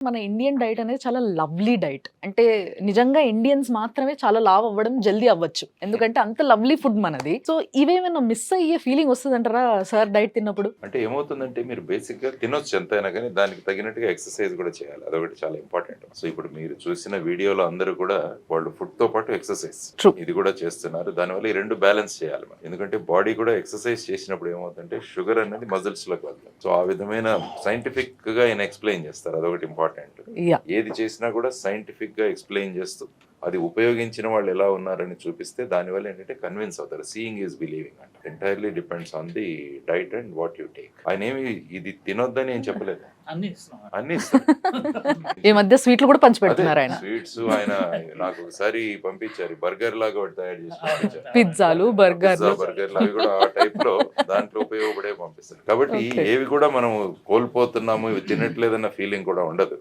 మన Indian diet అనేది చాలా లవ్లీ డైట్. అంటే నిజంగా ఇండియన్స్ మాత్రమే చాలా లావ్ అవ్వడం జల్దీ అవ్వచ్చు. ఎందుకంటే అంత లవ్లీ ఫుడ్ మనది. సో ఇవేమైనా మిస్ అయ్యే ఫీలింగ్ వస్తదంటారా సార్ డైట్ తిన్నప్పుడు? అంటే ఏమవుతుందంటే మీరు బేసిక్‌గా తినొచ్చు ఎంతైనా గానీ, దానికి తగినట్టుగా ఎక్సర్‌సైజ్ గూడా చేయాలి. అదొకటి చాలా ఇంపార్టెంట్. సో ఇప్పుడు మీరు చూసిన వీడియోలో అందరూ కూడా వాళ్ళు ఫుడ్‌తో పాటు ఎక్సర్‌సైజ్ True. ఇది కూడా చేస్తున్నారు. దానివల్ల ఈ 2 బ్యాలెన్స్ చేయాలి మనం. ఎందుకంటే బాడీ కూడా ఎక్సర్‌సైజ్ చేసినప్పుడు ఏమవుతుందంటే షుగర్ అనేది మజిల్స్‌లోకి వెళ్తుంది. సో ఆ విధమైన సైంటిఫిక్‌గా ఆయన ఎక్స్‌ప్లెయిన్ చేస్తారు. అదొకటి ఇంపార్టెంట్. యాహ్! ఏది చేసినా కూడా సైంటిఫిక్‌గా ఎక్స్‌ప్లెయిన్ చేస్తూ అది ఉపయోగించిన వాళ్ళు ఎలా ఉన్నారని చూపిస్తే దానివల్ల ఏంటంటే కన్విన్స్ అవుతారు. సీయింగ్ ఈజ్ బిలీవింగ్ అంట. Entirely depends on the diet and what you take. ఆయన ఏమి ఇది తినొద్దని ఏం చెప్పలేదు. అన్ని ఇస్తున్నాం. అన్ని ఇస్తారు. ఈ మధ్య స్వీట్లు కూడా అదే పంచిపెడుతున్నారు ఆయన. స్వీట్స్ ఆయన నాకు ఒకసారి పంపించారు. బర్గర్ లాగా ఒకటి తయారు చేసి పంపించారు. పిజ్జాలు, బర్గర్లు. బర్గర్లు అవి కూడా ఆ టైప్ లో దాంట్లో ఉపయోగపడే పంపిస్తారు. కాబట్టి Okay. ఏవి కూడా మనం కోల్పోతున్నాము, ఇవి తినట్లేదన్న ఫీలింగ్ కూడా ఉండదు.